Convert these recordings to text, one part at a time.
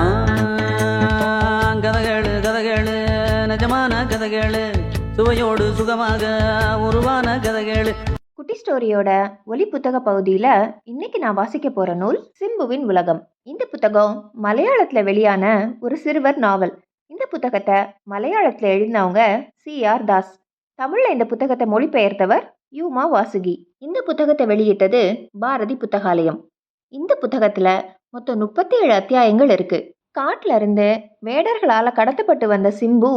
ஆ, கதகளு கதகளு நிஜமான கதகளு சுவையோடு சுகமாக உருவான கதகளு. குட்டி ஸ்டோரியோட ஒலி புத்தக பகுதியில் இன்னைக்கு நான் வாசிக்க போகிற நூல் சிம்புவின் உலகம். இந்த புத்தகம் மலையாளத்தில் வெளியான ஒரு சிறுவர் நாவல். இந்த புத்தகத்தை மலையாளத்தில் எழுதினவங்க CR தாஸ். தமிழில் இந்த புத்தகத்தை மொழிபெயர்த்தவர் யூமா வாசுகி. இந்த புத்தகத்தை வெளியிட்டது பாரதி புத்தகாலயம். இந்த புத்தகத்தில் மொத்தம் 37 அத்தியாயங்கள் இருக்கு. காட்டுல இருந்து வேடர்களால் கடத்தப்பட்டு வந்த சிம்பு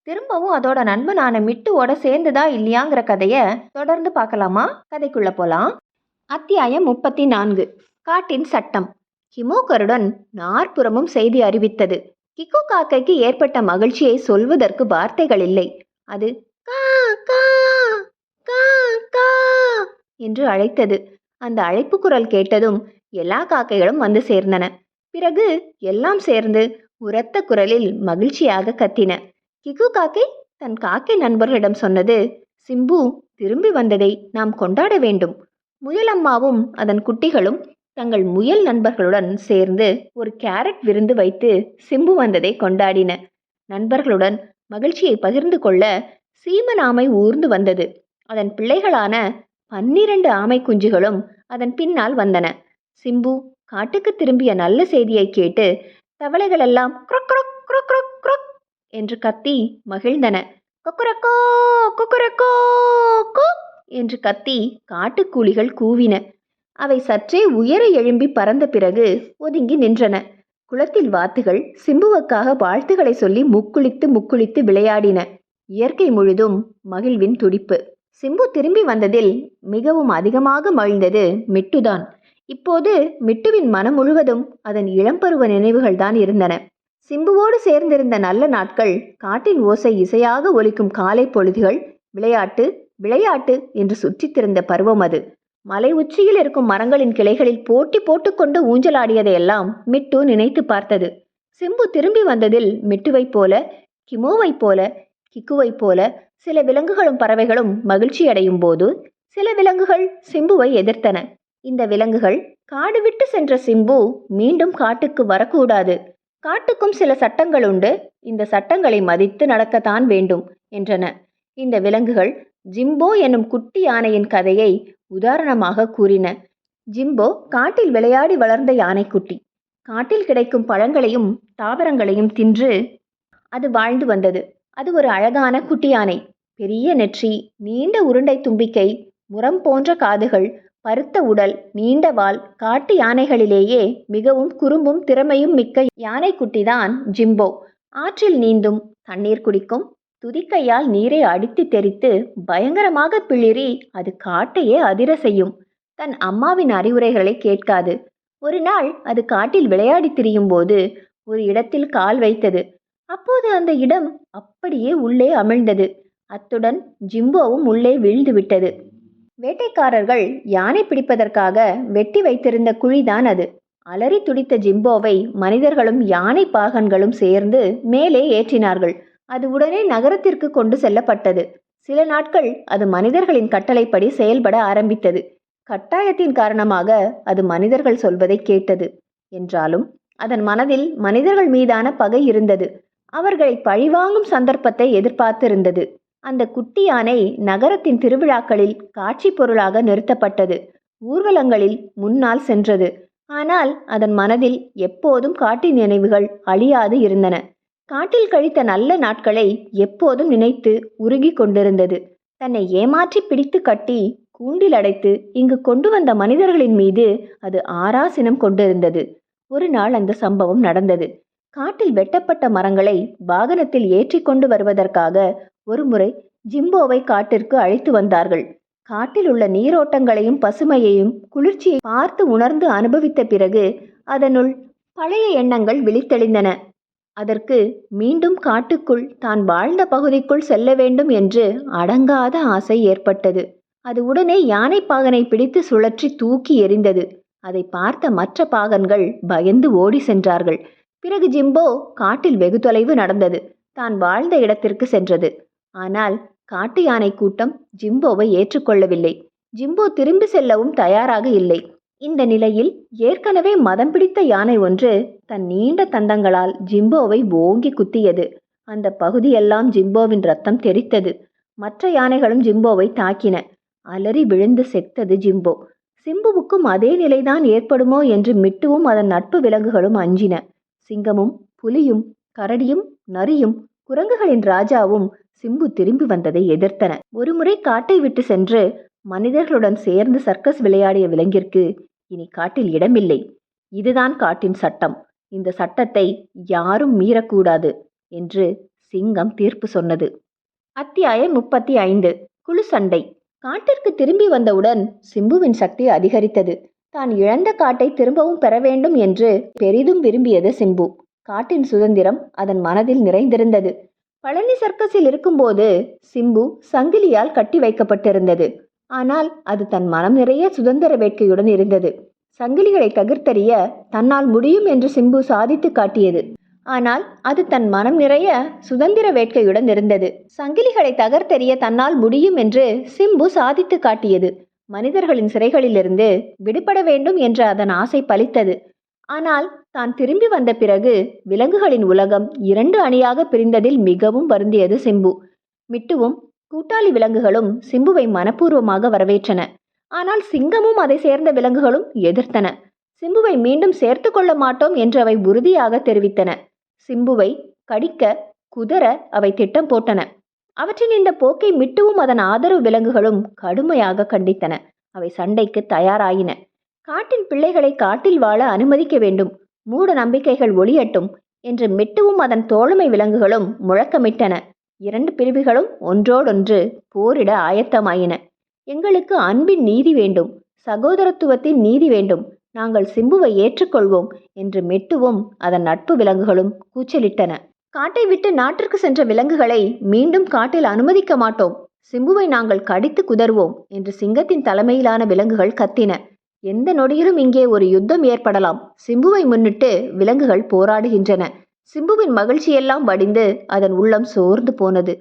திரும்பவும் அதோட நண்பனான மிட்டுவோட சேர்ந்துதா இல்லையாங்கிற கதையை தொடர்ந்து பார்க்கலாமா? கதைக்குள்ள போலாம். அத்தியாயம் 34. காட்டின் சட்டம். ஹிமோகருடன் நாற்புறமும் செய்தி அறிவித்தது. கிக்கு காக்கைக்கு ஏற்பட்ட மகிழ்ச்சியை சொல்வதற்கு வார்த்தைகள் இல்லை. அது கா கா கா கா என்று அழைத்தது. அந்த அழைப்பு குரல் கேட்டதும் எல்லா காக்கைகளும் வந்து சேர்ந்தன. பிறகு எல்லாம் சேர்ந்து உரத்த குரலில் மகிழ்ச்சியாக கத்தின. கிக்கு காக்கை தன் காக்கை நண்பர்களிடம் சொன்னது, சிம்பு திரும்பி வந்ததை நாம் கொண்டாட வேண்டும். முயலம்மாவும் அதன் குட்டிகளும் தங்கள் முயல் நண்பர்களுடன் சேர்ந்து ஒரு கேரட் விருந்து வைத்து சிம்பு வந்ததை கொண்டாடின. நண்பர்களுடன் மகிழ்ச்சியை பகிர்ந்து கொள்ள சீமன் ஆமை ஊர்ந்து வந்தது. அதன் பிள்ளைகளான 12 ஆமை குஞ்சுகளும் அதன் பின்னால் வந்தன. சிம்பு காட்டுக்கு திரும்பிய நல்ல செய்தியை கேட்டு தவளைகள் எல்லாம் குரக் குரக் குரக் குரக் குரக் என்று கத்தி மகிழ்ந்தன. கொக்குரக்கோ கொக்குரக்கோ கோ என்று கத்தி காட்டுக்கூலிகள் கூவின. அவை சற்றே உயர எழும்பி பறந்த பிறகு ஒதுங்கி நின்றன. குளத்தில் வாத்துகள் சிம்புவுக்காக வாழ்த்துக்களை சொல்லி முக்குளித்து முக்குளித்து விளையாடின. இயற்கை முழுதும் மகிழ்வின் துடிப்பு. சிம்பு திரும்பி வந்ததில் மிகவும் அதிகமாக மகிழ்ந்தது மிட்டுதான். இப்போது மிட்டுவின் மனம் முழுவதும் அதன் இளம்பருவ நினைவுகள் தான் இருந்தன. சிம்புவோடு சேர்ந்திருந்த நல்ல நாட்கள், காட்டின் ஓசை இசையாக ஒலிக்கும் காலை பொழுதுகள், விளையாட்டு விளையாட்டு என்று சுற்றித்திருந்த பருவம் அது. மலை உச்சியில் இருக்கும் மரங்களின் கிளைகளில் போட்டி போட்டுக்கொண்டு ஊஞ்சலாடியதையெல்லாம் மிட்டு நினைத்து பார்த்தது. சிம்பு திரும்பி வந்ததில் மிட்டுவைப் போல, கிமோவைப் போல, கிக்குவைப் போல சில விலங்குகளும் பறவைகளும் மகிழ்ச்சி அடையும் போது சில விலங்குகள் சிம்புவை எதிர்த்தன. இந்த விலங்குகள் காடு விட்டு சென்ற சிம்பு மீண்டும் காட்டுக்கு வரக்கூடாது. காட்டுக்கும் சில சட்டங்கள் உண்டு, இந்த சட்டங்களை மதித்து நடக்கத்தான் வேண்டும் என்றன. இந்த விலங்குகள் ஜிம்போ என்னும் குட்டி யானையின் கதையை உதாரணமாக கூறின. ஜிம்போ காட்டில் விளையாடி வளர்ந்த யானைக்குட்டி. காட்டில் கிடைக்கும் பழங்களையும் தாவரங்களையும் தின்று அது வாழ்ந்து வந்தது. அது ஒரு அழகான குட்டி யானை. பெரிய நெற்றி, நீண்ட உருண்டை தும்பிக்கை, முரம் போன்ற காதுகள், பருத்த உடல், நீண்ட வால். காட்டு யானைகளிலேயே மிகவும் குறும்பும் திறமையும் மிக்க யானைக்குட்டிதான் ஜிம்போ. ஆற்றில் நீந்தும், தண்ணீர் குடிக்கும், துதிக்கையால் நீரை அடித்து தெரித்து பயங்கரமாக பிளிரி அது காட்டையே அதிர செய்யும். தன் அம்மாவின் அறிவுரைகளை கேட்காது. ஒரு நாள் அது காட்டில் விளையாடி திரியும் போது ஒரு இடத்தில் கால் வைத்தது. அப்போது அந்த இடம் அப்படியே உள்ளே அமிழ்ந்தது. அத்துடன் ஜிம்போவும் உள்ளே வீழ்ந்து விட்டது. வேட்டைக்காரர்கள் யானை பிடிப்பதற்காக வெட்டி வைத்திருந்த குழிதான் அது. அலறி துடித்த ஜிம்போவை மனிதர்களும் யானை பாகன்களும் சேர்ந்து மேலே ஏற்றினார்கள். அது உடனே நகரத்திற்கு கொண்டு செல்லப்பட்டது. சில நாட்கள் அது மனிதர்களின் கட்டளைப்படி செயல்பட ஆரம்பித்தது. கட்டாயத்தின் காரணமாக அது மனிதர்கள் சொல்வதை கேட்டது. என்றாலும் அதன் மனதில் மனிதர்கள் மீதான பகை இருந்தது. அவர்களை பழிவாங்கும் சந்தர்ப்பத்தை எதிர்பார்த்திருந்தது. அந்த குட்டி யானை நகரத்தின் திருவிழாக்களில் காட்சி பொருளாக நிறுத்தப்பட்டது. ஊர்வலங்களில் முன்னால் சென்றது. ஆனால் அதன் மனதில் எப்போதும் காட்டின் நினைவுகள் அழியாது இருந்தன. காட்டில் கழித்த நல்ல நாட்களை எப்போதும் நினைத்து உருகி கொண்டிருந்தது. தன்னை ஏமாற்றி பிடித்து கட்டி கூண்டில் அடைத்து இங்கு கொண்டு வந்த மனிதர்களின் மீது அது ஆராசினம் கொண்டிருந்தது. ஒரு நாள் அந்த சம்பவம் நடந்தது. காட்டில் வெட்டப்பட்ட மரங்களை வாகனத்தில் ஏற்றி கொண்டு வருவதற்காக ஒருமுறை ஜிம்போவை காட்டிற்கு அழைத்து வந்தார்கள். காட்டில் உள்ள நீரோட்டங்களையும் பசுமையையும் குளிர்ச்சியை பார்த்து உணர்ந்து அனுபவித்த பிறகு அதனுள் பழைய எண்ணங்கள் விழித்தெழுந்தன. அதற்கு மீண்டும் காட்டுக்குள் தான் வாழ்ந்த பகுதிக்குள் செல்ல வேண்டும் என்று அடங்காத ஆசை ஏற்பட்டது. அது உடனே யானை பாகனை பிடித்து சுழற்றி தூக்கி எறிந்தது. அதை பார்த்த மற்ற பாகன்கள் பயந்து ஓடி சென்றார்கள். பிறகு ஜிம்போ காட்டில் வெகு தொலைவு நடந்தது. தான் வாழ்ந்த இடத்திற்கு சென்றது. ஆனால் காட்டு யானை கூட்டம் ஜிம்போவை ஏற்றுக்கொள்ளவில்லை. ஜிம்போ திரும்பி செல்லவும் தயாராக இல்லை. இந்த நிலையில் ஏற்கனவே மதம் பிடித்த யானை ஒன்று தன் நீண்ட தந்தங்களால் ஜிம்போவை ஓங்கி குத்தியது. அந்த பகுதியெல்லாம் ஜிம்போவின் ரத்தம் தெறித்தது. மற்ற யானைகளும் ஜிம்போவை தாக்கின. அலறி விழுந்து செத்தது ஜிம்போ. சிம்புவுக்கும் அதே நிலைதான் ஏற்படுமோ என்று மிட்டுவும் அதன் நட்பு விலங்குகளும் அஞ்சின. சிங்கமும் புலியும் கரடியும் நரியும் குரங்குகளின் ராஜாவும் சிம்பு திரும்பி வந்ததை எதிர்த்தன. ஒருமுறை காட்டை விட்டு சென்று மனிதர்களுடன் சேர்ந்து சர்க்கஸ் விளையாடிய விலங்கிற்கு இனி காட்டில் இடமில்லை. இதுதான் காட்டின் சட்டம். இந்த சட்டத்தை யாரும் மீறக்கூடாது என்று சிங்கம் தீர்ப்பு சொன்னது. அத்தியாயம் 35. குழு சண்டை. காட்டிற்கு திரும்பி வந்தவுடன் சிம்புவின் சக்தி அதிகரித்தது. தான் இழந்த காட்டை திரும்பவும் பெற வேண்டும் என்று பெரிதும் விரும்பியது சிம்பு. காட்டின் சுதந்திரம் அதன் மனதில் நிறைந்திருந்தது. பழனி சர்க்கஸில் இருக்கும்போது சிம்பு சங்கிலியால் கட்டி வைக்கப்பட்டிருந்தது. ஆனால் அது தன் மனம் நிறைய சுதந்திர வேட்கையுடன் இருந்தது. சங்கிலிகளை தகர்த்தெறிய தன்னால் முடியும் என்று சிம்பு சாதித்து காட்டியது. ஆனால் அது தன் மனம் நிறைய சுதந்திர வேட்கையுடன் இருந்தது. சங்கிலிகளை தகர்த்தெறிய தன்னால் முடியும் என்று சிம்பு சாதித்து காட்டியது. மனிதர்களின் சிறைகளிலிருந்து விடுபட வேண்டும் என்ற அதன் ஆசை பலித்தது. ஆனால் தான் திரும்பி வந்த பிறகு விலங்குகளின் உலகம் 2 அணியாக பிரிந்ததில் மிகவும் வருந்தியது சிம்பு. மிட்டுவும் கூட்டாளி விலங்குகளும் சிம்புவை மனப்பூர்வமாக வரவேற்றன. ஆனால் சிங்கமும் அதை சேர்ந்த விலங்குகளும் எதிர்த்தன. சிம்புவை மீண்டும் சேர்த்து கொள்ள மாட்டோம் என்று அவை உறுதியாக தெரிவித்தன. சிம்புவை கடிக்க குதற அவை திட்டம் போட்டன. அவற்றின் இந்த போக்கை மிட்டுவும் அதன் ஆதரவு விலங்குகளும் கடுமையாக கண்டித்தன. அவை சண்டைக்கு தயாராயின. காட்டின் பிள்ளைகளை காட்டில் வாழ அனுமதிக்க வேண்டும், மூட நம்பிக்கைகள் ஒளியட்டும் என்று மிட்டுவும் அதன் தோழமை விலங்குகளும் முழக்கமிட்டன. 2 பிரிவுகளும் ஒன்றோடொன்று போரிட ஆயத்தமாயின. எங்களுக்கு அன்பின் நீதி வேண்டும், சகோதரத்துவத்தின் நீதி வேண்டும், நாங்கள் சிம்புவை ஏற்றுக்கொள்வோம் என்று மிட்டுவும் அதன் நட்பு விலங்குகளும் கூச்சலிட்டன. காட்டை விட்டு நாட்டிற்கு சென்ற விலங்குகளை மீண்டும் காட்டில் அனுமதிக்க மாட்டோம், சிம்புவை நாங்கள் கடித்து குதறுவோம் என்று சிங்கத்தின் தலைமையிலான விலங்குகள் கத்தின. எந்த நொடியிலும் இங்கே ஒரு யுத்தம் ஏற்படலாம். சிம்புவை முன்னிட்டு விலங்குகள் போராடுகின்றன. சிம்புவின் மகிழ்ச்சியெல்லாம் வடிந்து அதன் உள்ளம் சோர்ந்து போனது.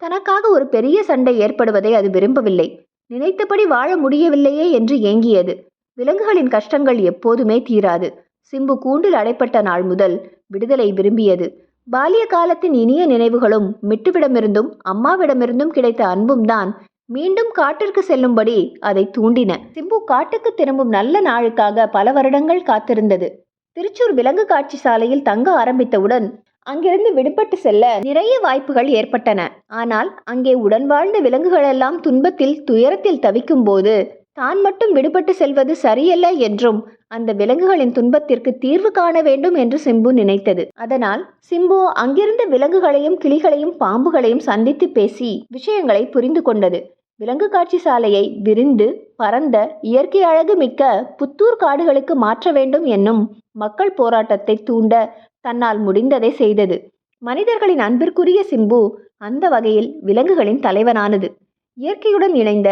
தனக்காக ஒரு பெரிய சண்டை ஏற்படுவதை அது விரும்பவில்லை. நினைத்தபடி வாழ முடியவில்லையே என்று ஏங்கியது. விலங்குகளின் கஷ்டங்கள் எப்போதுமே தீராது. சிம்பு கூண்டில் அடைப்பட்ட நாள் முதல் விடுதலை விரும்பியது. பாலிய காலத்தின் இனிய நினைவுகளும் மிட்டுவிடமிருந்தும் அம்மாவிடமிருந்தும் கிடைத்த அன்பும் தான் மீண்டும் காட்டிற்கு செல்லும்படி அதை தூண்டின. சிம்பு காட்டுக்கு திரும்பும் நல்ல நாளுக்காக பல வருடங்கள் காத்திருந்தது. திருச்சூர் விலங்கு காட்சி சாலையில் தங்க ஆரம்பித்தவுடன் அங்கிருந்து விடுபட்டு செல்ல நிறைய வாய்ப்புகள் ஏற்பட்டன. ஆனால் அங்கே உடன் வாழ்ந்த விலங்குகளெல்லாம் துன்பத்தில் துயரத்தில் தவிக்கும் போது தான் மட்டும் விடுபட்டு செல்வது சரியல்ல என்றும் அந்த விலங்குகளின் துன்பத்திற்கு தீர்வு காண வேண்டும் என்று சிம்பு நினைத்தது. அதனால் சிம்பு அங்கிருந்த விலங்குகளையும் கிளிகளையும் பாம்புகளையும் சந்தித்து பேசி விஷயங்களை புரிந்து கொண்டது. விலங்கு காட்சி சாலையை விரிந்து பரந்த இயற்கை அழகு மிக்க புத்தூர் காடுகளுக்கு மாற்ற வேண்டும் என்னும் மக்கள் போராட்டத்தை தூண்ட தன்னால் முடிந்ததை செய்தது. மனிதர்களின் அன்பிற்குரிய சிம்பு அந்த வகையில் விலங்குகளின் தலைவனானது. இயற்கையுடன் இணைந்த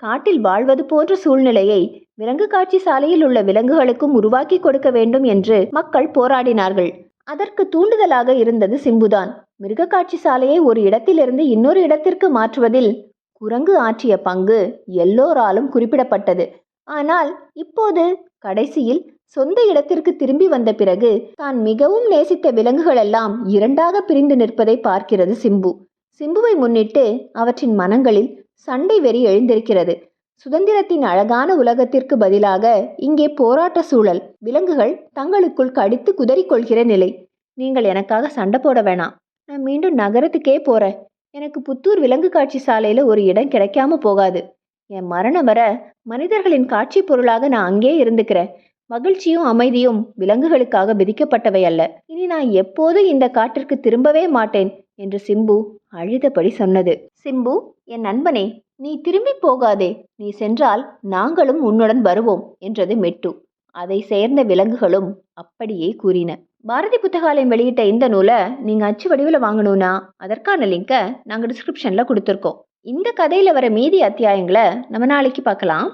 காட்டில் வாழ்வது போன்ற சூழ்நிலையை விலங்கு காட்சி சாலையில் உள்ள விலங்குகளுக்கும் உருவாக்கி கொடுக்க வேண்டும் என்று மக்கள் போராடினார்கள். அதற்கு தூண்டுதலாக இருந்தது சிம்புதான். மிருக காட்சி சாலையை ஒரு இடத்திலிருந்து இன்னொரு இடத்திற்கு மாற்றுவதில் குரங்கு ஆற்றிய பங்கு எல்லோராலும் குறிப்பிடப்பட்டது. ஆனால் இப்போது கடைசியில் சொந்த இடத்திற்கு திரும்பி வந்த பிறகு தான் மிகவும் நேசித்த விலங்குகளெல்லாம் 2ஆக பிரிந்து நிற்பதை பார்க்கிறது சிம்பு. சிம்புவை முன்னிட்டு அவற்றின் மனங்களில் சண்டை வெறி எழுந்திருக்கிறது. சுதந்திரத்தின் அழகான உலகத்திற்கு பதிலாக இங்கே போராட்ட சூழல். விலங்குகள் தங்களுக்குள் கடித்து குதறிக்கொள்கிற நிலை. நீங்கள் எனக்காக சண்டை போட வேணாம், நான் மீண்டும் நகரத்துக்கே போறேன். எனக்கு புத்தூர் விலங்கு காட்சி சாலையில ஒரு இடம் கிடைக்காம போகாது. என் மரணம் வர மனிதர்களின் காட்சி பொருளாக நான் அங்கே இருந்துக்கிறேன். மகிழ்ச்சியும் அமைதியும் விலங்குகளுக்காக விதிக்கப்பட்டவை அல்ல. இனி நான் எப்போதும் இந்த காட்டிற்கு திரும்பவே மாட்டேன் என்று சிம்பு அழுதபடி சொன்னது. சிம்பு, என் நண்பனே, நீ திரும்பி போகாதே. நீ சென்றால் நாங்களும் உன்னுடன் வருவோம் என்றது மெட்டு. அதை சேர்ந்த விலங்குகளும் அப்படியே கூறின. பாரதி புத்தகாலயம் வெளியிட்ட இந்த நூலை நீங்கள் அச்சு வடிவில் வாங்கணும்னா அதற்கான லிங்கை நாங்கள் டிஸ்கிரிப்ஷனில் கொடுத்துருக்கோம். இந்த கதையில் வர மீதி அத்தியாயங்களை நம்ம நாளைக்கு பார்க்கலாம்.